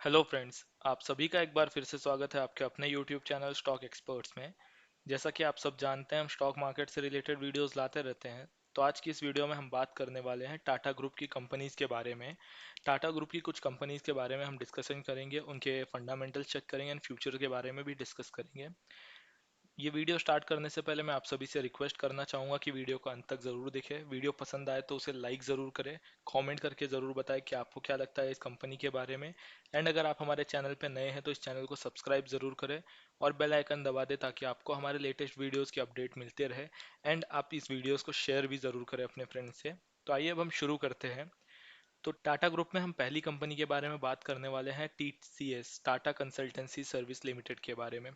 Hello friends, आप सभी का एक बार फिर से स्वागत है आपके अपने यूट्यूब चैनल स्टॉक एक्सपर्ट्स में। जैसा कि आप सब जानते हैं, हम स्टॉक मार्केट से रिलेटेड वीडियोस लाते रहते हैं। तो आज की इस वीडियो में हम बात करने वाले हैं टाटा ग्रुप की कंपनीज के बारे में। टाटा ग्रुप की कुछ कंपनीज के बारे में हम डिस्कशन करेंगे, उनके फंडामेंटल्स चेक करेंगे एंड फ्यूचर के बारे में भी डिस्कस करेंगे। ये वीडियो स्टार्ट करने से पहले मैं आप सभी से रिक्वेस्ट करना चाहूँगा कि वीडियो को अंत तक ज़रूर देखें। वीडियो पसंद आए तो उसे लाइक ज़रूर करें, कमेंट करके ज़रूर बताएं कि आपको क्या लगता है इस कंपनी के बारे में। एंड अगर आप हमारे चैनल पर नए हैं तो इस चैनल को सब्सक्राइब ज़रूर करें और बेल आइकन दबा दें ताकि आपको हमारे लेटेस्ट वीडियोज़ की अपडेट मिलते रहे। एंड आप इस वीडियोज़ को शेयर भी ज़रूर करें अपने फ्रेंड्स से। तो आइए अब हम शुरू करते हैं। तो टाटा ग्रुप में हम पहली कंपनी के बारे में बात करने वाले हैं, TCS, Tata consultancy service limited के बारे में।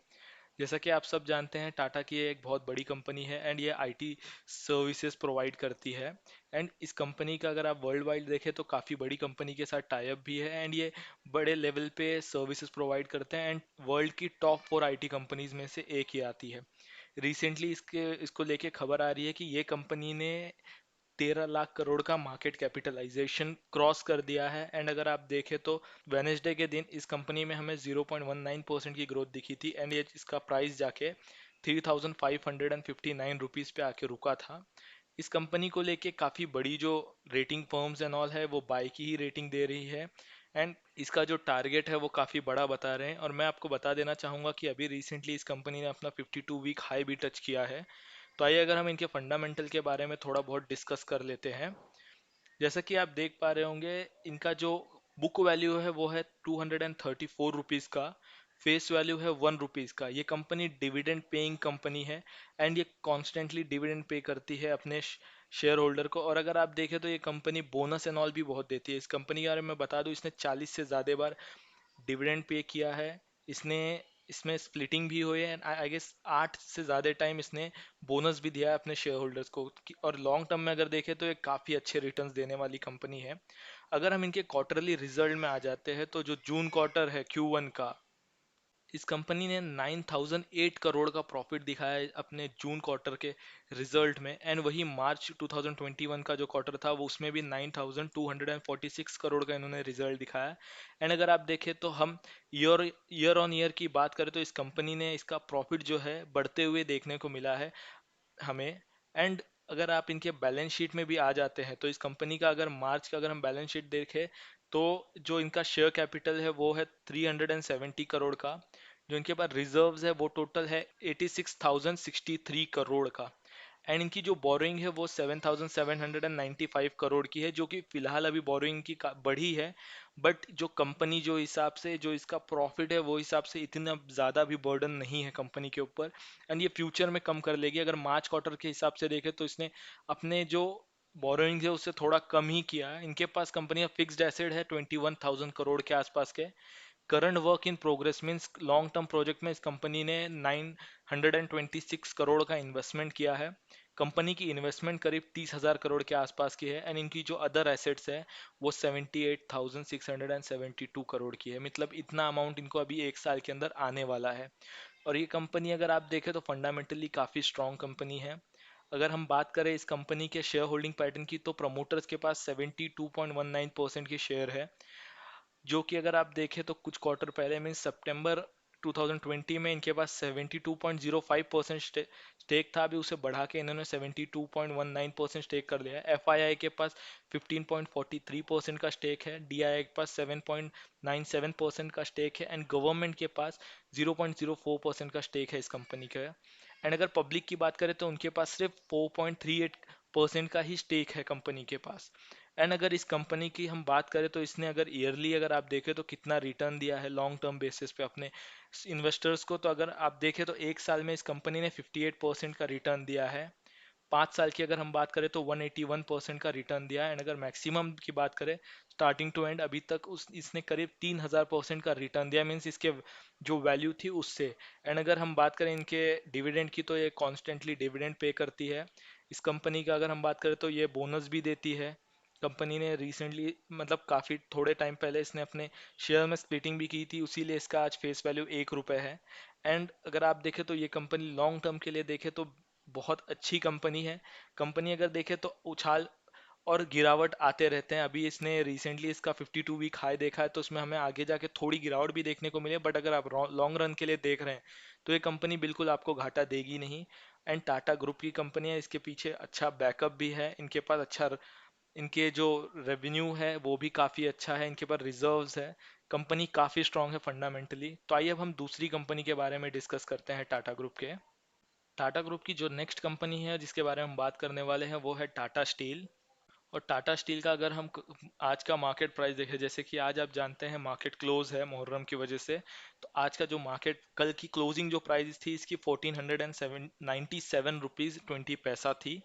जैसा कि आप सब जानते हैं, टाटा की ये एक बहुत बड़ी कंपनी है एंड ये आईटी सर्विसेज प्रोवाइड करती है। एंड इस कंपनी का अगर आप वर्ल्ड वाइड देखें तो काफ़ी बड़ी कंपनी के साथ टाई अप भी है एंड ये बड़े लेवल पे सर्विसेज प्रोवाइड करते हैं एंड वर्ल्ड की टॉप 4 आईटी कंपनीज में से एक ही आती है। रिसेंटली इसको लेके खबर आ रही है कि ये कंपनी ने 13 लाख करोड़ का मार्केट कैपिटलाइजेशन क्रॉस कर दिया है। एंड अगर आप देखें तो वेनेसडे के दिन इस कंपनी में हमें 0.19% की ग्रोथ दिखी थी एंड ये इसका प्राइस जाके 3559 रुपीज़ पे आके रुका था। इस कंपनी को लेके काफ़ी बड़ी जो रेटिंग फर्म्स एंड ऑल है वो बाय की ही रेटिंग दे रही है। एंड इसका जो टारगेट है वो काफ़ी बड़ा बता रहे हैं और मैं आपको बता देना चाहूँगा कि अभी रिसेंटली इस कंपनी ने अपना 52 वीक हाई भी टच किया है। तो आइए अगर हम इनके फंडामेंटल के बारे में थोड़ा बहुत डिस्कस कर लेते हैं। जैसा कि आप देख पा रहे होंगे, इनका जो बुक वैल्यू है वो है 234 रुपीज़ का। फेस वैल्यू है 1 रुपीज़ का। ये कंपनी डिविडेंड पेइंग कंपनी है एंड ये कॉन्स्टेंटली डिविडेंड पे करती है अपने शेयर होल्डर को। और अगर आप देखें तो ये कंपनी बोनस एंड ऑल भी बहुत देती है। इस कंपनी के बारे में बता दूं, इसने 40 से ज़्यादा बार डिविडेंड पे किया है। इसने इसमें स्प्लिटिंग भी हुई है एंड आई गेस 8 से ज़्यादा टाइम इसने बोनस भी दिया है अपने शेयर होल्डर्स को। और लॉन्ग टर्म में अगर देखें तो ये काफ़ी अच्छे रिटर्न्स देने वाली कंपनी है। अगर हम इनके क्वार्टरली रिजल्ट में आ जाते हैं तो जो जून क्वार्टर है Q1 का, इस कंपनी ने 9008 करोड़ का प्रॉफिट दिखाया है अपने जून क्वार्टर के रिजल्ट में। एंड वही मार्च 2021 का जो क्वार्टर था वो उसमें भी 9246 करोड़ का इन्होंने रिजल्ट दिखाया। एंड अगर आप देखें तो हम ईयर ईयर ऑन ईयर की बात करें तो इस कंपनी ने इसका प्रॉफिट जो है बढ़ते हुए देखने को मिला है हमें। एंड अगर आप इनके बैलेंस शीट में भी आ जाते हैं तो इस कंपनी का अगर मार्च का अगर हम बैलेंस शीट देखें तो जो इनका शेयर कैपिटल है वो है 370 करोड़ का। जो इनके पास रिजर्व्स है वो टोटल है 86,063 करोड़ का। एंड इनकी जो बोरोइंग है वो 7,795 करोड़ की है, जो कि फिलहाल अभी बोरोइंग की बढ़ी है। बट जो कंपनी जो हिसाब से जो इसका प्रॉफिट है वो हिसाब से इतना ज़्यादा भी बर्डन नहीं है कंपनी के ऊपर। एंड ये फ्यूचर में कम कर लेगी। अगर मार्च क्वार्टर के हिसाब से देखें तो इसने अपने जो बोरोइंग है उससे थोड़ा कम ही किया है। इनके पास कंपनी का फिक्स्ड एसेट है 21,000 करोड़ के आसपास के। Current work in progress means long term project में इस कंपनी ने 926 करोड़ का इन्वेस्टमेंट किया है। कंपनी की इन्वेस्टमेंट करीब 30,000 करोड़ के आसपास की है एंड इनकी जो अदर एसेट्स है वो 78,672 करोड़ की है। मतलब इतना अमाउंट इनको अभी एक साल के अंदर आने वाला है। और ये कंपनी अगर आप देखें तो फंडामेंटली काफ़ी स्ट्रॉन्ग कंपनी है। अगर हम बात करें इस कंपनी के शेयर होल्डिंग पैटर्न की तो प्रमोटर्स के पास 72.19% की शेयर है, जो कि अगर आप देखें तो कुछ क्वार्टर पहले मीन सितंबर 2020 में इनके पास 72.05% स्टेक था। अभी उसे बढ़ा के इन्होंने 72.19% स्टेक कर लिया है। एफआईआई के पास 15.43% का स्टेक है। डीआईआई के पास 7.97% का स्टेक है एंड गवर्नमेंट के पास 0.04% का स्टेक है इस कंपनी का। एंड अगर पब्लिक की बात करें तो उनके पास सिर्फ 4.38% का ही स्टेक है कंपनी के पास। एंड अगर इस कंपनी की हम बात करें तो इसने अगर ईयरली अगर आप देखें तो कितना रिटर्न दिया है लॉन्ग टर्म बेसिस पे अपने इन्वेस्टर्स को, तो अगर आप देखें तो एक साल में इस कंपनी ने 58% का रिटर्न दिया है। 5 साल की अगर हम बात करें तो 181% का रिटर्न दिया है। एंड अगर मैक्सिमम की बात करें स्टार्टिंग टू एंड अभी तक उस इसने करीब 3,000% का रिटर्न दिया, मीन्स इसके जो वैल्यू थी उससे। एंड अगर हम बात करें इनके डिविडेंड की तो ये कॉन्स्टेंटली डिविडेंड पे करती है। इस कंपनी का अगर हम बात करें तो ये बोनस भी देती है। कंपनी ने रिसेंटली मतलब काफ़ी थोड़े टाइम पहले इसने अपने शेयर में स्प्लिटिंग भी की थी, उसीलिए इसका आज फेस वैल्यू 1 रुपये है। एंड अगर आप देखें तो ये कंपनी लॉन्ग टर्म के लिए देखें तो बहुत अच्छी कंपनी है। कंपनी अगर देखें तो उछाल और गिरावट आते रहते हैं। अभी इसने रिसेंटली इसका 52 वीक हाई देखा है, तो उसमें हमें आगे जाके थोड़ी गिरावट भी देखने को मिले, बट अगर आप लॉन्ग रन के लिए देख रहे हैं तो ये कंपनी बिल्कुल आपको घाटा देगी नहीं। एंड टाटा ग्रुप की कंपनी है, इसके पीछे अच्छा बैकअप भी है, इनके पास अच्छा इनके जो रेवेन्यू है वो भी काफ़ी अच्छा है, इनके पास रिजर्व्स है, कंपनी काफ़ी स्ट्रांग है फंडामेंटली। तो आइए अब हम दूसरी कंपनी के बारे में डिस्कस करते हैं टाटा ग्रुप के। टाटा ग्रुप की जो नेक्स्ट कंपनी है जिसके बारे में हम बात करने वाले हैं वो है टाटा स्टील। और टाटा स्टील का अगर हम आज का मार्केट प्राइस देखें, जैसे कि आज आप जानते हैं मार्केट क्लोज है मुहर्रम की वजह से, तो आज का जो मार्केट कल की क्लोजिंग जो प्राइस थी इसकी 1497 रुपीज़ 20 पैसा थी।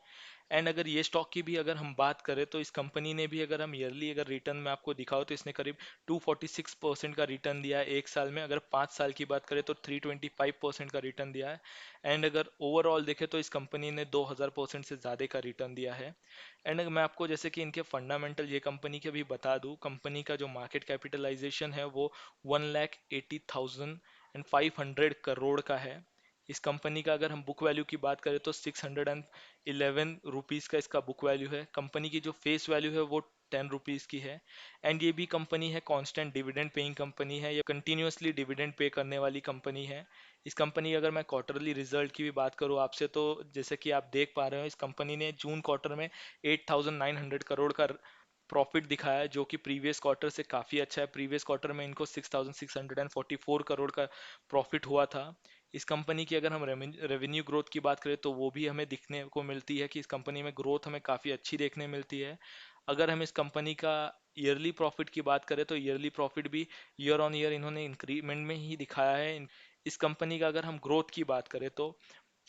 एंड अगर ये स्टॉक की भी अगर हम बात करें तो इस कंपनी ने भी अगर हम ईयरली अगर रिटर्न में आपको दिखाओ तो इसने करीब 246% का रिटर्न दिया है एक साल में। अगर 5 साल की बात करें तो 325% का रिटर्न दिया है। एंड अगर ओवरऑल देखें तो इस कंपनी ने 2000% से ज़्यादा का रिटर्न दिया है। एंड मैं आपको जैसे कि इनके फंडामेंटल ये कंपनी के भी बता दूं, कंपनी का जो मार्केट कैपिटलाइजेशन है वो 1,80,500 करोड़ का है। इस कंपनी का अगर हम बुक वैल्यू की बात करें तो 611 रुपीज़ का इसका बुक वैल्यू है। कंपनी की जो फेस वैल्यू है वो 10 रुपीज़ की है। एंड ये भी कंपनी है कांस्टेंट डिविडेंड पेइंग कंपनी है, ये कंटिन्यूअसली डिविडेंड पे करने वाली कंपनी है। इस कंपनी अगर मैं क्वार्टरली रिजल्ट की भी बात करूँ आपसे, तो जैसे कि आप देख पा रहे हो इस कंपनी ने जून क्वार्टर में 8,900 करोड़ का प्रॉफिट दिखाया है, जो कि प्रीवियस क्वार्टर से काफ़ी अच्छा है। प्रीवियस क्वार्टर में इनको 6,644 का प्रॉफिट हुआ था। इस कंपनी की अगर हम रेवेन्यू ग्रोथ की बात करें तो वो भी हमें दिखने को मिलती है कि इस कंपनी में ग्रोथ हमें काफ़ी अच्छी देखने मिलती है। अगर हम इस कंपनी का ईयरली प्रॉफिट की बात करें तो ईयरली प्रॉफिट भी ईयर ऑन ईयर इन्होंने इंक्रीमेंट में ही दिखाया है। इस कंपनी का अगर हम ग्रोथ की बात करें तो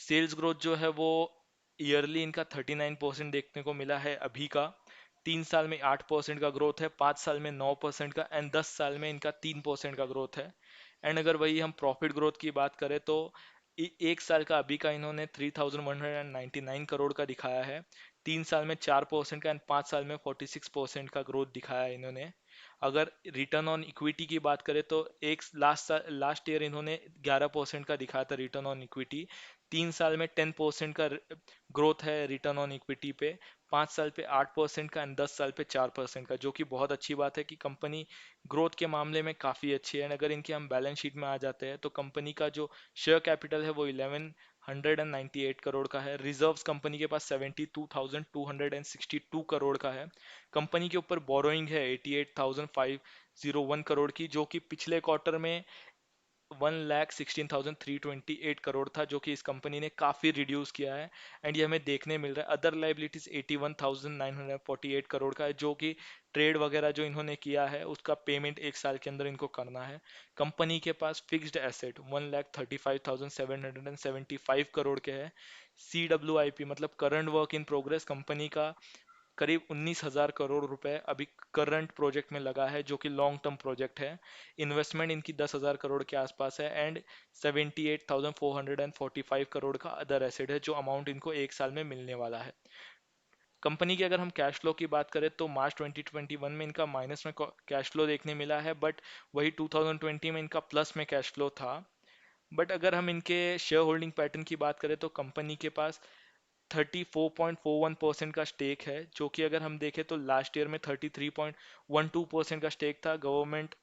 सेल्स ग्रोथ जो है वो ईयरली इनका 39% देखने को मिला है अभी का। 3 साल में 8% का ग्रोथ है, 5 साल में 9% का, एंड 10 साल में इनका 3% का ग्रोथ है। एंड अगर वही हम प्रॉफिट ग्रोथ की बात करें तो एक साल का अभी का इन्होंने 3,199 करोड़ का दिखाया है, 3 साल में 4% का, एंड 5 साल में 46% का ग्रोथ दिखाया है इन्होंने। अगर रिटर्न ऑन इक्विटी की बात करें तो एक लास्ट ईयर इन्होंने 11% का दिखाया था रिटर्न ऑन इक्विटी। 3 साल में 10% का ग्रोथ है रिटर्न ऑन इक्विटी पे, 5 साल पे 8% का, एंड 10 साल पे 4% का, जो कि बहुत अच्छी बात है कि कंपनी ग्रोथ के मामले में काफ़ी अच्छी है। एंड अगर इनकी हम बैलेंस शीट में आ जाते हैं तो कंपनी का जो शेयर कैपिटल है वो 1198 करोड़ का है। रिजर्व्स कंपनी के पास 72,262 करोड़ का है। कंपनी के ऊपर बोरोइंग है 88,501 करोड़ की, जो कि पिछले क्वार्टर में 1,16,328 करोड़ था, जो कि इस कंपनी ने काफ़ी रिड्यूस किया है। एंड ये हमें देखने मिल रहा है। अदर लाइबिलिटीज 81,948 करोड़ का है, जो कि ट्रेड वगैरह जो इन्होंने किया है उसका पेमेंट एक साल के अंदर इनको करना है। कंपनी के पास फिक्स्ड एसेट 1,35,775 करोड़ के है। CWIP मतलब current work in progress company का करीब 19,000 करोड़ रुपए अभी करंट प्रोजेक्ट में लगा है, जो कि लॉन्ग टर्म प्रोजेक्ट है। इन्वेस्टमेंट इनकी 10,000 करोड़ के आसपास है। एंड 78,445 करोड़ का अदर एसेट है, जो अमाउंट इनको एक साल में मिलने वाला है। कंपनी की अगर हम कैश फ्लो की बात करें तो मार्च 2021 में इनका माइनस में कैश फ्लो देखने मिला है, बट वही 2020 में इनका प्लस में कैश फ्लो था। बट अगर हम इनके शेयर होल्डिंग पैटर्न की बात करें तो कंपनी के पास 34.41% का स्टेक है, जो कि अगर हम देखें तो लास्ट ईयर में 33.12% का स्टेक था। गवर्नमेंट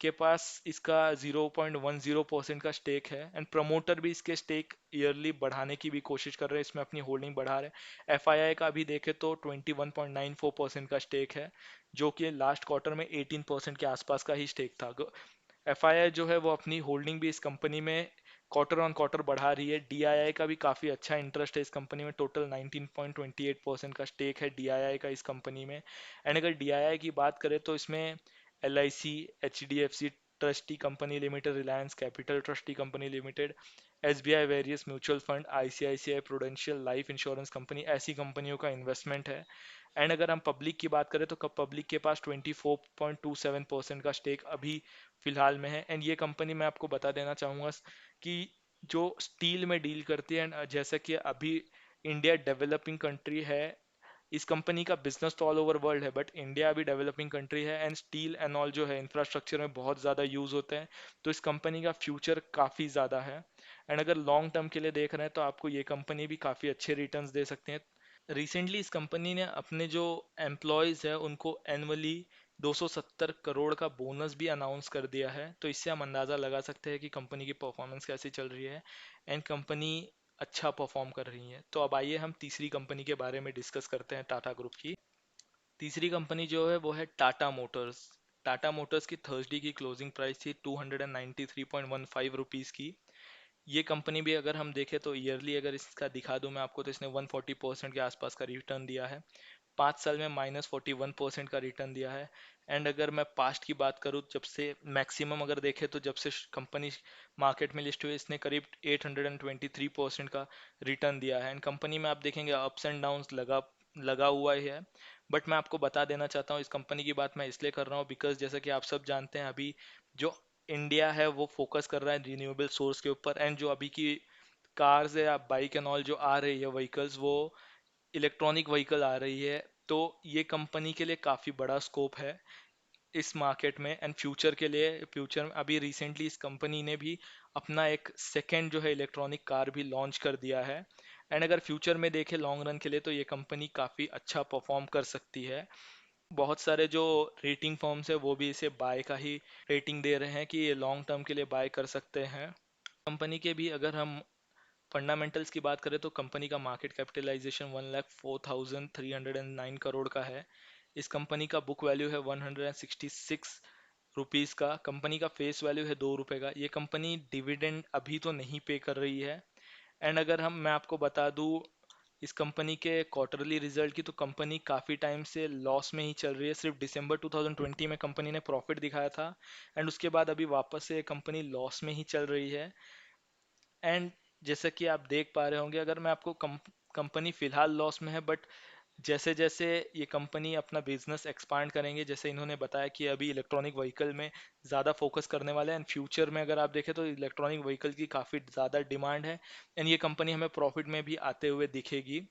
के पास इसका 0.10% का स्टेक है। एंड प्रमोटर भी इसके स्टेक ईयरली बढ़ाने की भी कोशिश कर रहे हैं, इसमें अपनी होल्डिंग बढ़ा रहे हैं। FII का भी देखें तो 21.94% का स्टेक है, जो कि लास्ट क्वार्टर में 18% के आसपास का ही स्टेक था। FII जो है वो अपनी होल्डिंग भी इस कंपनी में क्वार्टर ऑन क्वार्टर बढ़ा रही है। DII का भी काफ़ी अच्छा इंटरेस्ट है इस कंपनी में, टोटल 19.28% का स्टेक है DII का इस कंपनी में। एंड अगर DII की बात करें तो इसमें LIC, HDFC trustee company limited, Reliance capital trustee company limited, SBI various mutual fund, ICICI prudential life insurance company, ऐसी कंपनियों का इन्वेस्टमेंट है। एंड अगर हम पब्लिक की बात करें तो पब्लिक के पास 24.27% का स्टेक अभी फिलहाल में है। एंड ये कंपनी मैं आपको बता देना चाहूँगा कि जो स्टील में डील करती है, एंड जैसा कि अभी इंडिया डेवलपिंग कंट्री है, इस कंपनी का बिजनेस तो ऑल ओवर वर्ल्ड है, बट इंडिया अभी डेवलपिंग कंट्री है। एंड स्टील एंड ऑल जो है इंफ्रास्ट्रक्चर में बहुत ज़्यादा यूज़ होते हैं, तो इस कंपनी का फ्यूचर काफ़ी ज़्यादा है। एंड अगर लॉन्ग टर्म के लिए देख रहे हैं तो आपको ये कंपनी भी काफ़ी अच्छे रिटर्न्स दे सकते हैं। रिसेंटली इस कंपनी ने अपने जो एम्प्लॉयज़ है उनको एनुअली 270 करोड़ का बोनस भी अनाउंस कर दिया है। तो इससे हम अंदाज़ा लगा सकते हैं कि कंपनी की परफॉर्मेंस कैसी चल रही है एंड कंपनी अच्छा परफॉर्म कर रही है। तो अब आइए हम तीसरी कंपनी के बारे में डिस्कस करते हैं, टाटा ग्रुप की। तीसरी कंपनी जो है वो है टाटा मोटर्स। टाटा मोटर्स की थर्सडे की क्लोजिंग प्राइस थी 293.15 रुपीज़ की। ये कंपनी भी अगर हम देखें तो ईयरली अगर इसका दिखा दूं मैं आपको, तो इसने 140% के आसपास का रिटर्न दिया है। 5 साल में -41% का रिटर्न दिया है। एंड अगर मैं पास्ट की बात करूं, जब से मैक्सिमम अगर देखें तो जब से कंपनी मार्केट में लिस्ट हुई इसने करीब 823% का रिटर्न दिया है। एंड कंपनी में आप देखेंगे अप्स एंड डाउन्स लगा लगा हुआ ही है। बट मैं आपको बता देना चाहता हूँ, इस कंपनी की बात मैं इसलिए कर रहा हूँ बिकॉज जैसा कि आप सब जानते हैं, अभी जो इंडिया है वो फोकस कर रहा है रिन्यूएबल सोर्स के ऊपर। एंड जो अभी की कार्स है या बाइक एंड ऑल जो आ रही है व्हीकल्स, वो इलेक्ट्रॉनिक व्हीकल आ रही है। तो ये कंपनी के लिए काफ़ी बड़ा स्कोप है इस मार्केट में एंड फ्यूचर के लिए। फ्यूचर में अभी रिसेंटली इस कंपनी ने भी अपना एक सेकेंड जो है इलेक्ट्रॉनिक कार भी लॉन्च कर दिया है। एंड अगर फ्यूचर में देखें लॉन्ग रन के लिए, तो ये कंपनी काफ़ी अच्छा परफॉर्म कर सकती है। बहुत सारे जो रेटिंग फर्म्स है वो भी इसे बाय का ही रेटिंग दे रहे हैं कि ये लॉन्ग टर्म के लिए बाय कर सकते हैं। कंपनी के भी अगर हम फंडामेंटल्स की बात करें तो कंपनी का मार्केट कैपिटलाइजेशन 1,04,309 करोड़ का है। इस कंपनी का बुक वैल्यू है 166 रुपीज़ का। कंपनी का फेस वैल्यू है 2 रुपये का। ये कंपनी डिविडेंड अभी तो नहीं पे कर रही है। एंड अगर हम मैं आपको बता दूं इस कंपनी के क्वार्टरली रिजल्ट की, तो कंपनी काफ़ी टाइम से लॉस में ही चल रही है। सिर्फ दिसंबर 2020 में कंपनी ने प्रॉफिट दिखाया था एंड उसके बाद अभी वापस से कंपनी लॉस में ही चल रही है। एंड जैसा कि आप देख पा रहे होंगे, अगर मैं आपको कंपनी फिलहाल लॉस में है, बट जैसे जैसे ये कंपनी अपना बिजनेस एक्सपांड करेंगे, जैसे इन्होंने बताया कि अभी इलेक्ट्रॉनिक व्हीकल में ज़्यादा फोकस करने वाले हैं एंड फ्यूचर में अगर आप देखें तो इलेक्ट्रॉनिक व्हीकल की काफ़ी ज़्यादा डिमांड है एंड ये कंपनी हमें प्रॉफिट में भी आते हुए दिखेगी।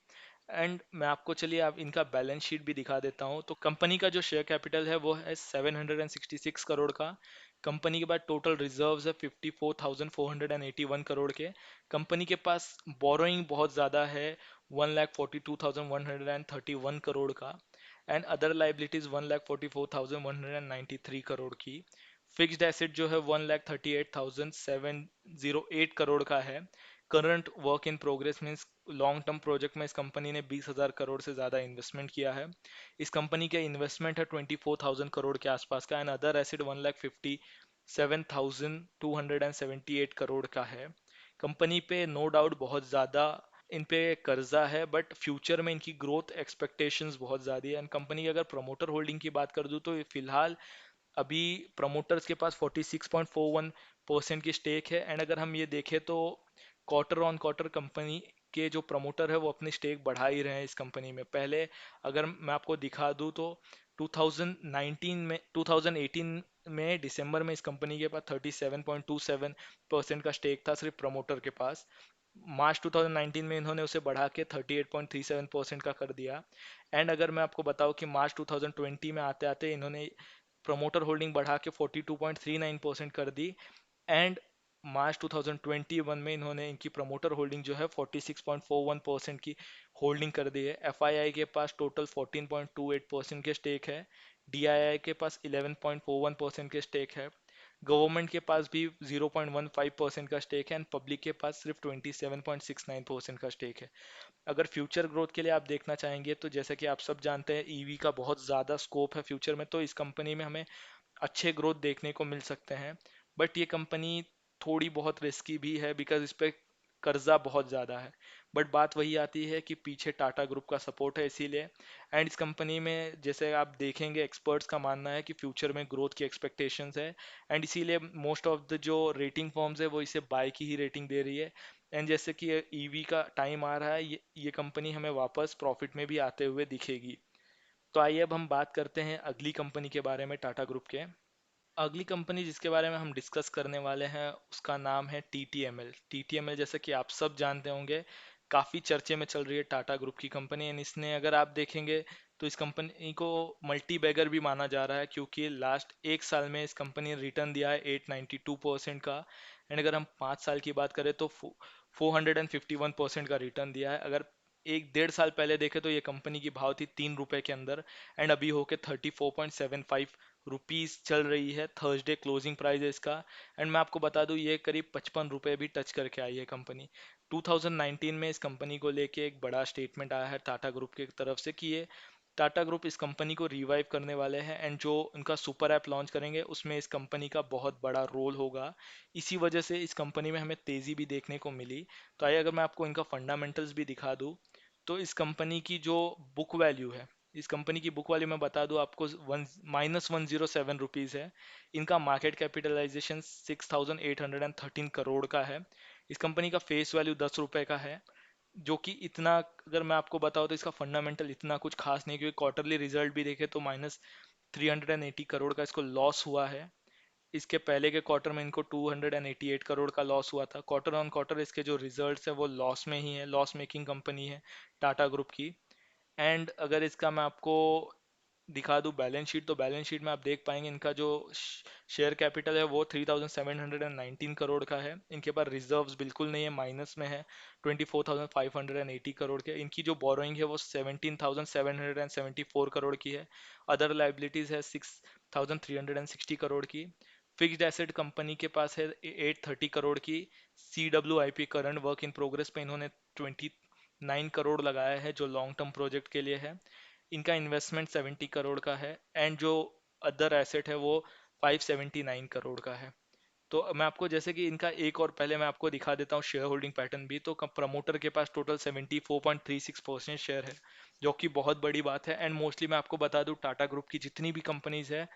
एंड मैं आपको चलिए आप इनका बैलेंस शीट भी दिखा देता हूँ। तो कंपनी का जो शेयर कैपिटल है वो है 766 करोड़ का। कंपनी के पास टोटल रिजर्व्स है 54,481 करोड़ के। कंपनी के पास बोरोइंग बहुत ज़्यादा है 1,42,131 करोड़ का। एंड अदर लाइबिलिटीज 1,44,193 करोड़ की। फिक्स्ड एसेट जो है 1,38,708 करोड़ का है। Current work in progress means long term project में इस कंपनी ने 20,000 करोड़ से ज़्यादा इन्वेस्टमेंट किया है। इस कंपनी का इन्वेस्टमेंट है 24,000 करोड़ के आसपास का। एंड अदर एसेट 1,57,278 करोड़ का है। कंपनी पे नो डाउट बहुत ज़्यादा इन पे कर्जा है, बट फ्यूचर में इनकी ग्रोथ एक्सपेक्टेशंस बहुत ज़्यादा है। एंड कंपनी की अगर प्रमोटर होल्डिंग की बात कर दूँ तो ये फिलहाल अभी प्रमोटर्स के पास 46.41% की स्टेक है। एंड अगर हम ये देखें तो क्वार्टर ऑन क्वार्टर कंपनी के जो प्रमोटर है वो अपनी स्टेक बढ़ा ही रहे हैं इस कंपनी में। पहले अगर मैं आपको दिखा दूं तो 2019 में 2018 में दिसंबर में इस कंपनी के पास 37.27% का स्टेक था सिर्फ प्रमोटर के पास। मार्च 2019 में इन्होंने उसे बढ़ा के 38.37% का कर दिया। एंड अगर मैं आपको बताऊं कि मार्च 2020 में आते आते इन्होंने प्रमोटर होल्डिंग बढ़ा के 42.39% कर दी। एंड मार्च 2021 में इन्होंने इनकी प्रमोटर होल्डिंग जो है 46.41% की होल्डिंग कर दी है। एफआईआई के पास टोटल 14.28% के स्टेक है। डीआईआई के पास 11.41% के स्टेक है। गवर्नमेंट के पास भी 0.15% का स्टेक है एंड पब्लिक के पास सिर्फ 27.69% का स्टेक है। अगर फ्यूचर ग्रोथ के लिए आप देखना चाहेंगे तो जैसा कि आप सब जानते हैं ईवी का बहुत ज़्यादा स्कोप है फ्यूचर में, तो इस कंपनी में हमें अच्छे ग्रोथ देखने को मिल सकते हैं। बट ये कंपनी थोड़ी बहुत रिस्की भी है बिकॉज इस पे कर्जा बहुत ज़्यादा है। बट बात वही आती है कि पीछे टाटा ग्रुप का सपोर्ट है इसीलिए। एंड इस कंपनी में जैसे आप देखेंगे एक्सपर्ट्स का मानना है कि फ्यूचर में ग्रोथ की एक्सपेक्टेशंस है एंड इसीलिए मोस्ट ऑफ द जो रेटिंग फर्म्स है वो इसे बाय की ही रेटिंग दे रही है। एंड जैसे कि ईवी का टाइम आ रहा है, ये कंपनी हमें वापस प्रॉफिट में भी आते हुए दिखेगी। तो आइए अब हम बात करते हैं अगली कंपनी के बारे में टाटा ग्रुप के। अगली कंपनी जिसके बारे में हम डिस्कस करने वाले हैं उसका नाम है टीटीएमएल। टीटीएमएल जैसे कि आप सब जानते होंगे काफ़ी चर्चे में चल रही है टाटा ग्रुप की कंपनी। एंड इसने अगर आप देखेंगे तो इस कंपनी को मल्टी बैगर भी माना जा रहा है क्योंकि लास्ट 1 साल में इस कंपनी ने रिटर्न दिया है 892% का। एंड अगर हम 5 साल की बात करें तो 451% का रिटर्न दिया है। अगर एक डेढ़ साल पहले देखे तो ये कंपनी की भाव थी 3 रुपए के अंदर, एंड अभी होके 34.75 रुपीज चल रही है। थर्सडे क्लोजिंग प्राइस है इसका। एंड मैं आपको बता दूं ये करीब 55 रुपए भी टच करके आई है कंपनी। 2019 में इस कंपनी को लेके एक बड़ा स्टेटमेंट आया है टाटा ग्रुप की तरफ से कि ये टाटा ग्रुप इस कंपनी को रिवाइव करने वाले हैं, एंड जो उनका सुपर ऐप लॉन्च करेंगे उसमें इस कंपनी का बहुत बड़ा रोल होगा। इसी वजह से इस कंपनी में हमें तेज़ी भी देखने को मिली। तो आइए अगर मैं आपको इनका फंडामेंटल्स भी दिखा दूं, तो इस कंपनी की जो बुक वैल्यू है, इस कंपनी की बुक वैल्यू मैं बता दूं आपको, वन -107 रुपीज़ है। इनका मार्केट कैपिटलाइजेशन 6,813 करोड़ का है। इस कंपनी का फेस वैल्यू 10 रुपए का है, जो कि इतना, अगर मैं आपको बताऊं तो इसका फंडामेंटल इतना कुछ खास नहीं, क्योंकि क्वार्टरली रिजल्ट भी देखे तो -380 करोड़ का इसको लॉस हुआ है। इसके पहले के क्वार्टर में इनको 288 करोड़ का लॉस हुआ था। क्वार्टर ऑन क्वार्टर इसके जो रिजल्ट्स है वो लॉस में ही है, लॉस मेकिंग कंपनी है टाटा ग्रुप की। एंड अगर इसका मैं आपको दिखा दूं बैलेंस शीट, तो बैलेंस शीट में आप देख पाएंगे इनका जो शेयर कैपिटल है वो 3,719 करोड़ का है। इनके पास रिजर्व्स बिल्कुल नहीं है, माइनस में है 24,580 करोड़ के। इनकी जो बोरोइंग है वो 17,774 करोड़ की है। अदर लाइबिलिटीज है 6,360 करोड़ की। फिक्स्ड एसेट कंपनी के पास है 830 करोड़ की। CWIP current work in progress पे इन्होंने 29 करोड़ लगाया है, जो लॉन्ग टर्म प्रोजेक्ट के लिए है। इनका इन्वेस्टमेंट 70 करोड़ का है, एंड जो अदर एसेट है वो 579 करोड़ का है। तो मैं आपको जैसे कि इनका एक और पहले मैं आपको दिखा देता हूँ शेयर होल्डिंग पैटर्न भी। तो प्रमोटर के पास टोटल 74.36% शेयर है, जो कि बहुत बड़ी बात है। एंड मोस्टली मैं आपको बता दूं टाटा ग्रुप की जितनी भी कंपनीज है,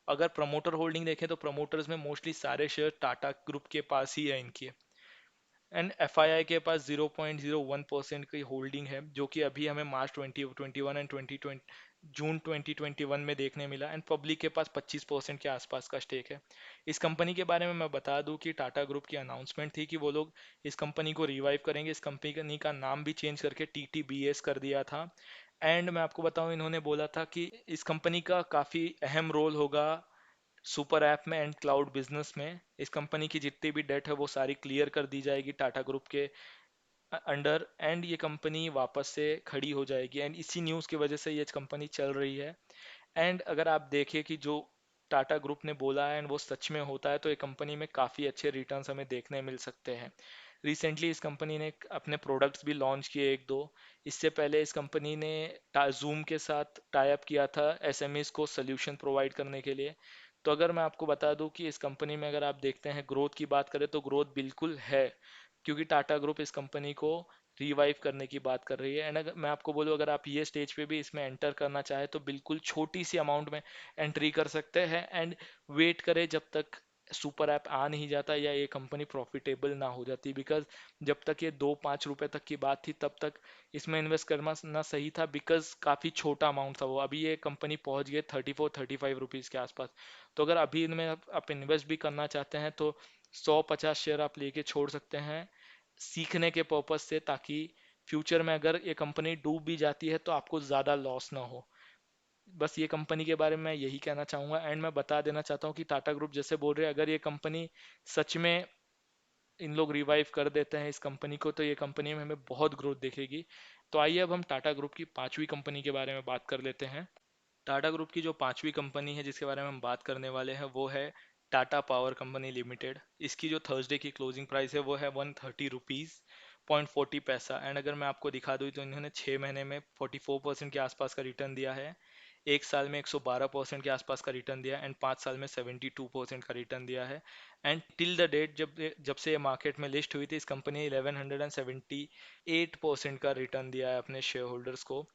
अगर प्रमोटर होल्डिंग देखें तो प्रमोटर्स में मोस्टली सारे शेयर टाटा ग्रुप के पास ही है इनकी। एंड एफआईआई के पास 0.01% की होल्डिंग है, जो कि अभी हमें मार्च 2021 एंड 2020 जून 2021 में देखने मिला। एंड पब्लिक के पास 25% के आसपास का स्टेक है। इस कंपनी के बारे में मैं बता दूं कि टाटा ग्रुप की अनाउंसमेंट थी कि वो लोग इस कंपनी को रिवाइव करेंगे। इस कंपनी का नाम भी चेंज करके TTBS कर दिया था। एंड मैं आपको बताऊं इन्होंने बोला था कि इस कंपनी का काफ़ी अहम रोल होगा सुपर ऐप में एंड क्लाउड बिजनेस में। इस कंपनी की जितनी भी डेट है वो सारी क्लियर कर दी जाएगी टाटा ग्रुप के अंडर, एंड ये कंपनी वापस से खड़ी हो जाएगी। एंड इसी न्यूज़ की वजह से ये कंपनी चल रही है। एंड अगर आप देखें कि जो टाटा ग्रुप ने बोला है एंड वो सच में होता है, तो ये कंपनी में काफ़ी अच्छे रिटर्न्स हमें देखने मिल सकते हैं। रिसेंटली इस कंपनी ने अपने प्रोडक्ट्स भी लॉन्च किए एक दो। इससे पहले इस कंपनी ने जूम के साथ टाई अप किया था एसएमईज को सोल्यूशन प्रोवाइड करने के लिए। तो अगर मैं आपको बता दूं कि इस कंपनी में अगर आप देखते हैं ग्रोथ की बात करें तो ग्रोथ बिल्कुल है, क्योंकि टाटा ग्रुप इस कंपनी को रिवाइव करने की बात कर रही है। एंड अगर मैं आपको बोलूँ अगर आप ये स्टेज पे भी इसमें एंटर करना चाहे तो बिल्कुल छोटी सी अमाउंट में एंट्री कर सकते हैं, एंड वेट करें जब तक सुपर ऐप आ नहीं जाता या ये कंपनी प्रॉफिटेबल ना हो जाती। बिकॉज जब तक ये 2-5 रुपए तक की बात थी तब तक इसमें इन्वेस्ट करना ना सही था, बिकॉज काफ़ी छोटा अमाउंट था वो। अभी ये कंपनी पहुंच गई 34-35 रुपीज़ के आसपास। तो अगर अभी इनमें आप इन्वेस्ट भी करना चाहते हैं तो 100-50 शेयर आप लेके छोड़ सकते हैं सीखने के पर्पज से, ताकि फ्यूचर में अगर ये कंपनी डूब भी जाती है तो आपको ज़्यादा लॉस ना हो। बस ये कंपनी के बारे में मैं यही कहना चाहूँगा। एंड मैं बता देना चाहता हूँ कि टाटा ग्रुप जैसे बोल रहे हैं, अगर ये कंपनी सच में इन लोग रिवाइव कर देते हैं इस कंपनी को, तो ये कंपनी में हमें बहुत ग्रोथ दिखेगी। तो आइए अब हम टाटा ग्रुप की पांचवी कंपनी के बारे में बात कर लेते हैं। टाटा ग्रुप की जो पांचवी कंपनी है जिसके बारे में हम बात करने वाले हैं वो है टाटा पावर कंपनी लिमिटेड। इसकी जो थर्सडे की क्लोजिंग प्राइस है वो है 130 रुपीज़ 40 पैसा। एंड अगर मैं आपको दिखा दूँ तो इन्होंने 6 महीने में 44% के आसपास का रिटर्न दिया है, एक साल में 112% के आसपास का रिटर्न दिया है, एंड 5 साल में 72% का रिटर्न दिया है। एंड टिल द डेट जब जब से ये मार्केट में लिस्ट हुई थी, इस कंपनी ने 1178% का रिटर्न दिया है अपने शेयर होल्डर्स को।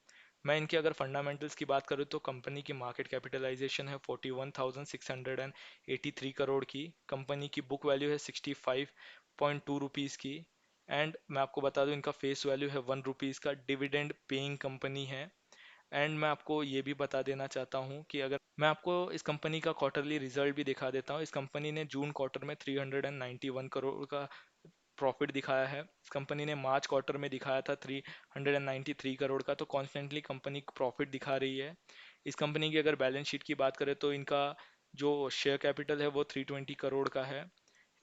मैं इनके अगर फंडामेंटल्स की बात करूँ तो कंपनी की मार्केट कैपिटलाइजेशन है 41,683 करोड़ की। कंपनी की बुक वैल्यू है 65.2 रुपीज़ की। एंड मैं आपको बता दूं इनका फेस वैल्यू है 1 रुपीज़ का। डिविडेंड पेइंग कंपनी है। एंड मैं आपको ये भी बता देना चाहता हूँ कि अगर मैं आपको इस कंपनी का क्वार्टरली रिजल्ट भी दिखा देता हूँ, इस कंपनी ने जून क्वार्टर में 391 करोड़ का प्रॉफिट दिखाया है। इस कंपनी ने मार्च क्वार्टर में दिखाया था 393 करोड़ का। तो कॉन्स्टेंटली कंपनी प्रॉफिट दिखा रही है। इस कंपनी की अगर बैलेंस शीट की बात करें तो इनका जो शेयर कैपिटल है वो 320 करोड़ का है।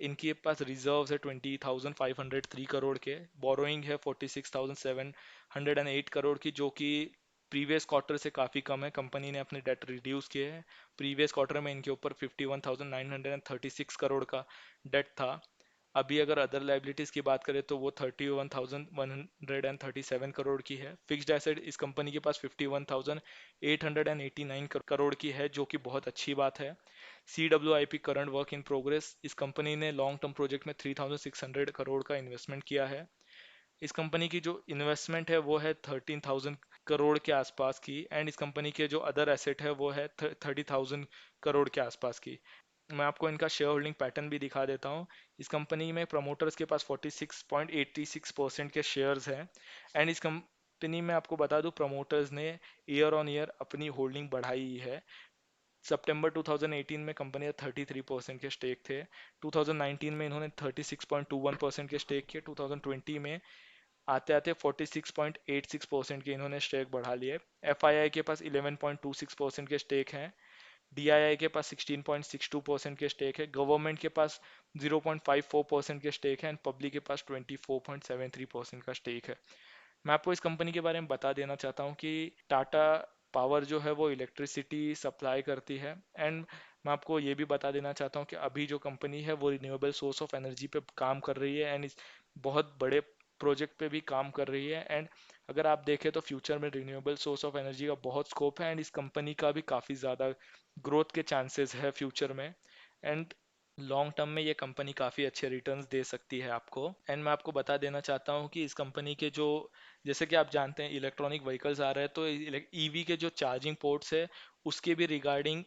इनके पास रिजर्व्स है 20,503 करोड़ के, बोरोइंग है 46,708 करोड़ की, जो कि प्रीवियस क्वार्टर से काफ़ी कम है। कंपनी ने अपने डेट रिड्यूस किए हैं। प्रीवियस क्वार्टर में इनके ऊपर 51,936 करोड़ का डेट था। अभी अगर अदर लाइबिलिटीज की बात करें तो वो 31,137 करोड़ की है। फिक्स्ड एसेट इस कंपनी के पास 51,889 करोड़ की है, जो कि बहुत अच्छी बात है। CWIP current work in progress, इस कंपनी ने लॉन्ग टर्म प्रोजेक्ट में 3,600 करोड़ का इन्वेस्टमेंट किया है। इस कंपनी की जो इन्वेस्टमेंट है वो है 13,000 करोड़ के आसपास की, एंड इस कंपनी के जो अदर एसेट है वो है 30,000 करोड़ के आसपास की। मैं आपको इनका शेयर होल्डिंग पैटर्न भी दिखा देता हूँ। इस कंपनी में प्रमोटर्स के पास 46.86% के शेयर्स हैं, एंड इस कंपनी में आपको बता दूं प्रमोटर्स ने ईयर ऑन ईयर अपनी होल्डिंग बढ़ाई है। सितंबर 2018 में कंपनी का 33% के स्टेक थे। 2019 में इन्होंने 36.21% के स्टेक किए। 2020 में आते आते 46.86% के इन्होंने स्टेक बढ़ा लिए। FII के पास 11.26% के स्टेक हैं। DII के पास 16.62% के स्टेक है। गवर्नमेंट के पास 0.54% के स्टेक है, एंड पब्लिक के पास 24.73% का स्टेक है। मैं आपको इस कंपनी के बारे में बता देना चाहता हूँ कि टाटा पावर जो है वो इलेक्ट्रिसिटी सप्लाई करती है, एंड मैं आपको ये भी बता देना चाहता हूँ कि अभी जो कंपनी है वो रिन्यूएबल सोर्स ऑफ एनर्जी पे काम कर रही है, एंड इस बहुत बड़े प्रोजेक्ट पे भी काम कर रही है। एंड अगर आप देखें तो फ्यूचर में रिन्यूएबल सोर्स ऑफ एनर्जी का बहुत स्कोप है, एंड इस कंपनी का भी काफ़ी ज़्यादा ग्रोथ के चांसेस है फ्यूचर में। एंड लॉन्ग टर्म में ये कंपनी काफ़ी अच्छे रिटर्न्स दे सकती है आपको। एंड मैं आपको बता देना चाहता हूँ कि इस कंपनी के जो, जैसे कि आप जानते हैं इलेक्ट्रॉनिक व्हीकल्स आ रहे हैं, तो ईवी के जो चार्जिंग पोर्ट्स है उसके भी रिगार्डिंग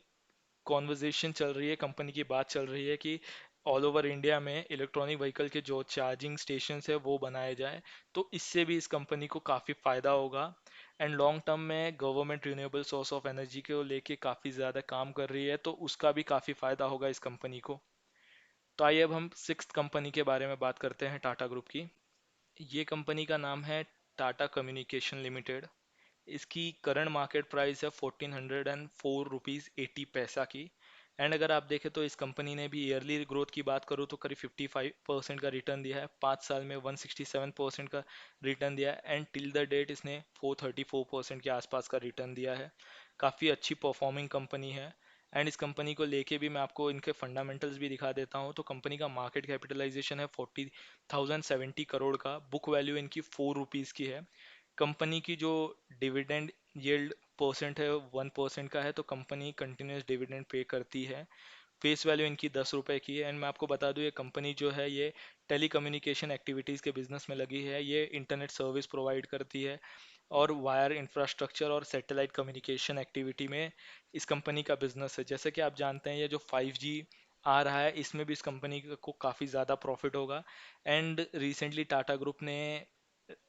कॉन्वर्जेशन चल रही है, कंपनी की बात चल रही है कि ऑल ओवर इंडिया में इलेक्ट्रॉनिक व्हीकल के जो चार्जिंग स्टेशन है वो बनाए जाए। तो इससे भी इस कंपनी को काफ़ी फ़ायदा होगा। एंड लॉन्ग टर्म में government renewable source of energy को लेके काफ़ी ज़्यादा काम कर रही है, तो उसका भी काफ़ी फ़ायदा होगा इस कंपनी को। तो आइए अब हम सिक्स्थ कंपनी के बारे में बात करते हैं, टाटा ग्रुप की। ये कंपनी का नाम है टाटा कम्युनिकेशन लिमिटेड। इसकी करंट मार्केट प्राइस है 1404 रुपीज़ 80 पैसा की। एंड अगर आप देखें तो इस कंपनी ने भी ईयरली ग्रोथ की बात करूँ तो करीब 55% का रिटर्न दिया है। 5 साल में 167% का रिटर्न दिया है, एंड टिल द डेट इसने 434% के आसपास का रिटर्न दिया है। काफ़ी अच्छी परफॉर्मिंग कंपनी है। एंड इस कंपनी को लेके भी मैं आपको इनके फंडामेंटल्स भी दिखा देता हूँ। तो कंपनी का मार्केट कैपिटलाइजेशन है 40,070 करोड़ का। बुक वैल्यू इनकी 4 रुपीज़ की है। कंपनी की जो डिविडेंड यील्ड परसेंट है 1% का है, तो कंपनी कंटिन्यूस डिविडेंड पे करती है। फेस वैल्यू इनकी 10 रुपए की है। एंड मैं आपको बता दूं ये कंपनी जो है ये टेली कम्युनिकेशन एक्टिविटीज़ के बिजनेस में लगी है। ये इंटरनेट सर्विस प्रोवाइड करती है, और वायर इंफ्रास्ट्रक्चर और सैटेलाइट कम्युनिकेशन एक्टिविटी में इस कंपनी का बिजनेस है। जैसे कि आप जानते हैं ये जो 5G आ रहा है इसमें भी इस कंपनी को काफ़ी ज़्यादा प्रॉफिट होगा। एंड रिसेंटली टाटा ग्रुप ने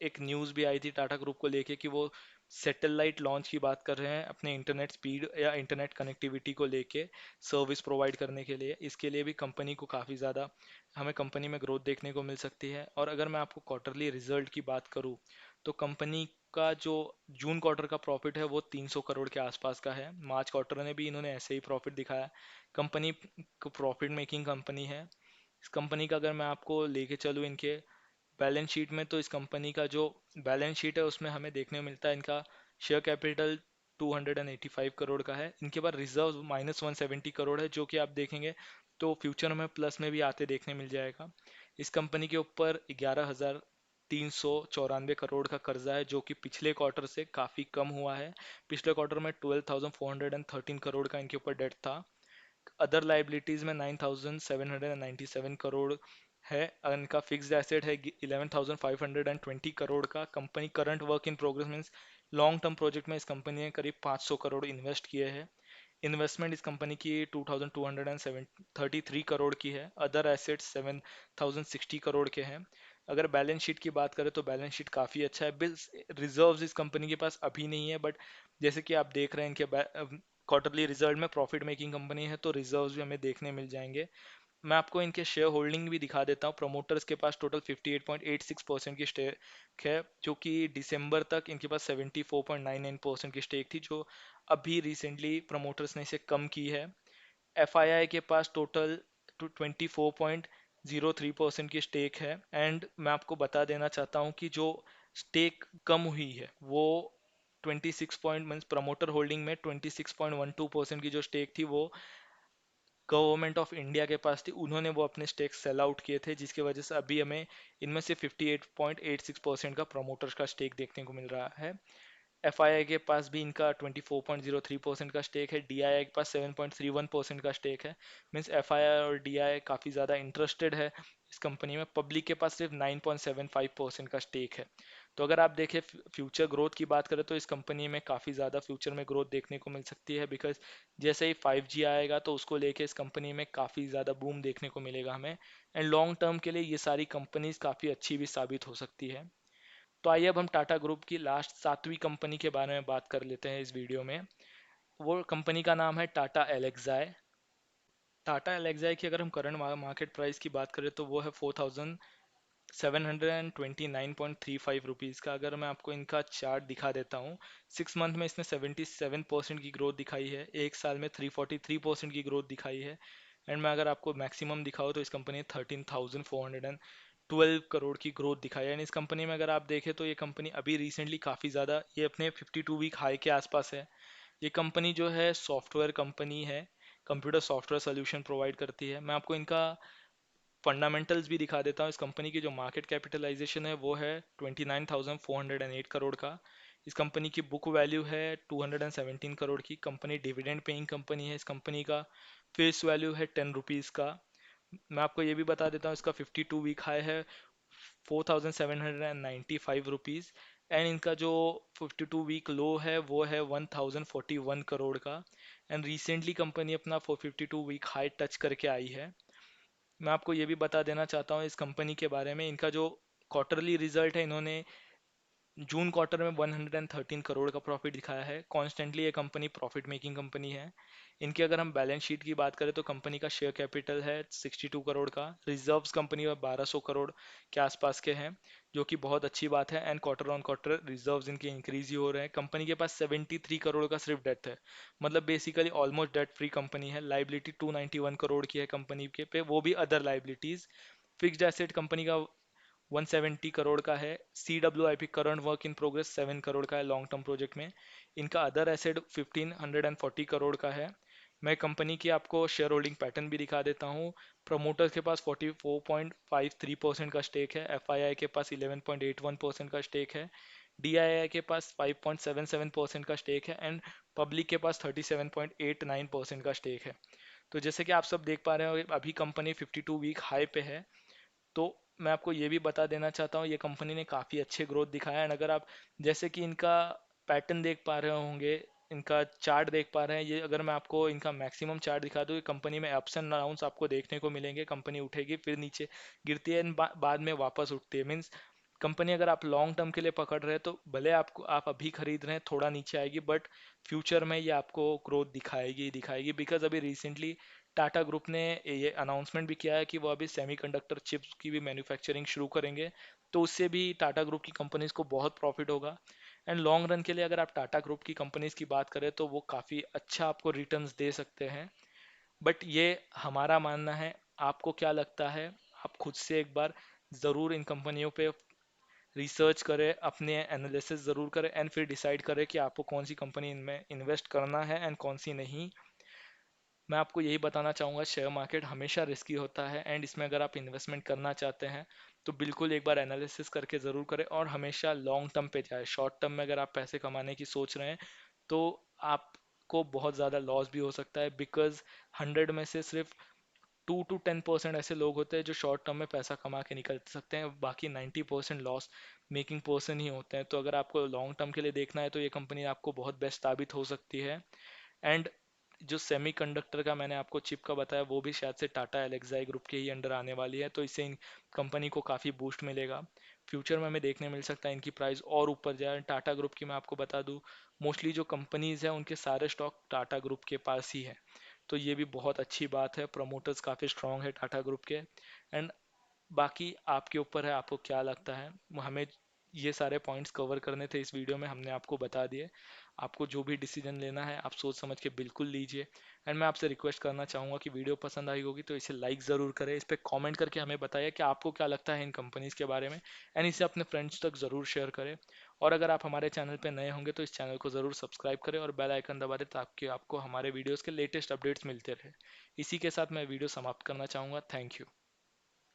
एक न्यूज़ भी आई थी टाटा ग्रुप को लेके कि वो सैटेलाइट लॉन्च की बात कर रहे हैं अपने इंटरनेट स्पीड या इंटरनेट कनेक्टिविटी को लेके सर्विस प्रोवाइड करने के लिए। इसके लिए भी कंपनी को काफ़ी ज़्यादा हमें कंपनी में ग्रोथ देखने को मिल सकती है। और अगर मैं आपको क्वार्टरली रिजल्ट की बात करूँ तो कंपनी का जो जून क्वार्टर का प्रॉफिट है वो 300 करोड़ के आसपास का है। मार्च क्वार्टर में भी इन्होंने ऐसे ही प्रॉफिट दिखाया। कंपनी को प्रॉफिट मेकिंग कंपनी है। इस कंपनी का अगर मैं आपको लेके चलूँ इनके बैलेंस शीट में, तो इस कंपनी का जो बैलेंस शीट है उसमें हमें देखने को मिलता है इनका शेयर कैपिटल 285 करोड़ का है। इनके पास रिजर्व -170 करोड़ है, जो कि आप देखेंगे तो फ्यूचर में प्लस में भी आते देखने मिल जाएगा। इस कंपनी के ऊपर 11,394 करोड़ का कर्जा है, जो कि पिछले क्वार्टर से काफ़ी कम हुआ है। पिछले क्वार्टर में 12,413 करोड़ का इनके ऊपर डेट था। अदर लाइबिलिटीज में 9,797 करोड़ है। इनका फिक्स्ड एसेट है 11,520 करोड़ का। Company current work in progress means long term project में इस कंपनी ने करीब 500 करोड़ इन्वेस्ट किए हैं। इन्वेस्टमेंट इस कंपनी की 2,233 करोड़ की है। अदर एसेट्स 7,060 करोड़ के हैं। अगर बैलेंस शीट की बात करें तो बैलेंस शीट काफ़ी अच्छा है। बिल्स रिजर्व्स इस कंपनी के पास अभी नहीं है, बट जैसे कि आप देख रहे हैं इनके क्वार्टरली रिजल्ट में प्रॉफिट मेकिंग कंपनी है, तो रिजर्व्स भी हमें देखने मिल जाएंगे। मैं आपको इनके शेयर होल्डिंग भी दिखा देता हूँ। प्रमोटर्स के पास टोटल 58.86% की स्टेक है, जो कि दिसंबर तक इनके पास 74.99% की स्टेक थी, जो अभी रिसेंटली प्रमोटर्स ने इसे कम की है। FII के पास टोटल 24.09 0.03% की स्टेक है। एंड मैं आपको बता देना चाहता हूँ कि जो स्टेक कम हुई है वो 26 पॉइंट मीन्स प्रमोटर होल्डिंग में 26.12% की जो स्टेक थी वो गवर्नमेंट ऑफ इंडिया के पास थी। उन्होंने वो अपने स्टेक सेल आउट किए थे, जिसकी वजह से अभी हमें इनमें से 58.86% का प्रमोटर्स का स्टेक देखने को मिल रहा है। एफआईआई के पास भी इनका 24.03% का स्टेक है। डीआईआई के पास 7.31% का स्टेक है। मीन्स एफआईआई और डीआईआई काफ़ी ज़्यादा इंटरेस्टेड है इस कंपनी में। पब्लिक के पास सिर्फ 9.75% का स्टेक है। तो अगर आप देखें फ्यूचर ग्रोथ की बात करें तो इस कंपनी में काफ़ी ज़्यादा फ्यूचर में ग्रोथ देखने को मिल सकती है, बिकॉज जैसे ही 5G आएगा तो उसको लेके इस कंपनी में काफ़ी ज़्यादा बूम देखने को मिलेगा हमें। एंड लॉन्ग टर्म के लिए ये सारी कंपनीज काफ़ी अच्छी भी साबित हो सकती है। तो आइए अब हम टाटा ग्रुप की लास्ट 7वीं कंपनी के बारे में बात कर लेते हैं इस वीडियो में। वो कंपनी का नाम है टाटा एलेक्साई। टाटा एलेक्साई की अगर हम करंट मार्केट प्राइस की बात करें तो वो है 4,729.35 का। अगर मैं आपको इनका चार्ट दिखा देता हूँ, 6 मंथ में इसने 77% की ग्रोथ दिखाई है, एक साल में 343% की ग्रोथ दिखाई है। एंड मैं अगर आपको मैक्सिमम दिखाऊँ तो इस कंपनी ने 13,412 करोड़ की ग्रोथ दिखाई है। एंड इस कंपनी में अगर आप देखें तो ये कंपनी अभी रिसेंटली काफ़ी ज़्यादा ये अपने 52 वीक हाई के आसपास है। ये कंपनी जो है सॉफ्टवेयर कंपनी है, कंप्यूटर सॉफ्टवेयर सोल्यूशन प्रोवाइड करती है। मैं आपको इनका फंडामेंटल्स भी दिखा देता हूँ। इस कंपनी की जो मार्केट कैपिटलाइजेशन है वो है 29,408 करोड़ का। इस कंपनी की बुक वैल्यू है 217 करोड़ की। कंपनी डिविडेंड पेइंग कंपनी है। इस कंपनी का फेस वैल्यू है 10 रुपीज़ का। मैं आपको ये भी बता देता हूँ, इसका 52 वीक हाई है 4,795 रुपीज़। एंड इनका जो 52 वीक लो है वो है 1,041 करोड़ का। एंड रिसेंटली कंपनी अपना 452 वीक हाई टच करके आई है। मैं आपको ये भी बता देना चाहता हूँ इस कंपनी के बारे में, इनका जो क्वार्टरली रिजल्ट है, इन्होंने जून क्वार्टर में 113 करोड़ का प्रॉफिट दिखाया है। कॉन्स्टेंटली ये कंपनी प्रॉफिट मेकिंग कंपनी है। इनकी अगर हम बैलेंस शीट की बात करें तो कंपनी का शेयर कैपिटल है 62 करोड़ का। रिजर्व्स कंपनी में 1200 करोड़ के आसपास के हैं, जो कि बहुत अच्छी बात है। And quarter on quarter reserves इनके इंक्रीज ही हो रहे हैं। कंपनी के पास 73 करोड़ का सिर्फ डेट है, मतलब basically almost debt free company है। लाइबिलिटी 291 करोड़ की है कंपनी के पे, वो भी other liabilities. Fixed asset company का 170 करोड़ का है। CWIP current work in progress 7 crore का है लॉन्ग टर्म प्रोजेक्ट में। इनका अदर एसेट 1540 करोड़ का है। मैं कंपनी की आपको शेयर होल्डिंग पैटर्न भी दिखा देता हूँ। प्रमोटर्स के पास 44.53% का स्टेक है। एफआईआई के पास 11.81% का स्टेक है। डीआईआई के पास 5.77% का स्टेक है। एंड पब्लिक के पास 37.89% का स्टेक है। तो जैसे कि आप सब देख पा रहे हो अभी कंपनी 52 वीक हाई पे है। तो मैं आपको ये भी बता देना चाहता हूँ ये कंपनी ने काफ़ी अच्छे ग्रोथ दिखाया है। एंड अगर आप जैसे कि इनका पैटर्न देख पा रहे होंगे, इनका चार्ट देख पा रहे हैं, ये अगर मैं आपको इनका मैक्सिमम चार्ट दिखा दूँ, कंपनी में अप्स एंड डाउन्स आपको देखने को मिलेंगे। कंपनी उठेगी फिर नीचे गिरती है, बाद में वापस उठती है। मीन्स कंपनी अगर आप लॉन्ग टर्म के लिए पकड़ रहे हैं तो भले आपको आप अभी खरीद रहे हैं थोड़ा नीचे आएगी, बट फ्यूचर में ये आपको ग्रोथ दिखाएगी ही दिखाएगी। बिकॉज अभी रिसेंटली टाटा ग्रुप ने ये अनाउंसमेंट भी किया है कि वो अभी सेमीकंडक्टर चिप्स की भी मैन्युफैक्चरिंग शुरू करेंगे, तो उससे भी टाटा ग्रुप की कंपनीज को बहुत प्रॉफिट होगा। एंड लॉन्ग रन के लिए अगर आप टाटा ग्रुप की कंपनीज की बात करें तो वो काफ़ी अच्छा आपको रिटर्न्स दे सकते हैं। बट ये हमारा मानना है, आपको क्या लगता है? आप खुद से एक बार ज़रूर इन कंपनियों पे रिसर्च करें, अपने एनालिसिस ज़रूर करें एंड फिर डिसाइड करें कि आपको कौन सी कंपनी इनमें इन्वेस्ट करना है एंड कौन सी नहीं। मैं आपको यही बताना चाहूँगा, शेयर मार्केट हमेशा रिस्की होता है। एंड इसमें अगर आप इन्वेस्टमेंट करना चाहते हैं तो बिल्कुल एक बार एनालिसिस करके ज़रूर करें और हमेशा लॉन्ग टर्म पे जाए। शॉर्ट टर्म में अगर आप पैसे कमाने की सोच रहे हैं तो आपको बहुत ज़्यादा लॉस भी हो सकता है। बिकॉज 100 में से सिर्फ 2 to 10% ऐसे लोग होते हैं जो शॉर्ट टर्म में पैसा कमा के निकल सकते हैं, बाकी 90% लॉस मेकिंग पर्सन ही होते हैं। तो अगर आपको लॉन्ग टर्म के लिए देखना है तो ये कंपनी आपको बहुत बेस्ट साबित हो सकती है। एंड जो सेमीकंडक्टर का मैंने आपको चिप का बताया वो भी शायद से टाटा एलेक्साई ग्रुप के ही अंडर आने वाली है, तो इससे इन कंपनी को काफ़ी बूस्ट मिलेगा। फ्यूचर में हमें देखने मिल सकता है इनकी प्राइस और ऊपर जाए। टाटा ग्रुप की मैं आपको बता दूं, मोस्टली जो कंपनीज हैं उनके सारे स्टॉक टाटा ग्रुप के पास ही है, तो ये भी बहुत अच्छी बात है। प्रमोटर्स काफ़ी स्ट्रांग है टाटा ग्रुप के। एंड बाकी आपके ऊपर है, आपको क्या लगता है। हमें ये सारे पॉइंट्स कवर करने थे इस वीडियो में, हमने आपको बता दिए। आपको जो भी डिसीजन लेना है आप सोच समझ के बिल्कुल लीजिए। एंड मैं आपसे रिक्वेस्ट करना चाहूँगा कि वीडियो पसंद आई होगी तो इसे लाइक ज़रूर करें, इस पर कॉमेंट करके हमें बताइए कि आपको क्या लगता है इन कंपनीज़ के बारे में, एंड इसे अपने फ्रेंड्स तक ज़रूर शेयर करें। और अगर आप हमारे चैनल पर नए होंगे तो इस चैनल को ज़रूर सब्सक्राइब करें और बेल आइकन दबा दें ताकि आपको हमारे वीडियोज़ के लेटेस्ट अपडेट्स मिलते रहे। इसी के साथ मैं वीडियो समाप्त करना चाहूँगा। Thank you.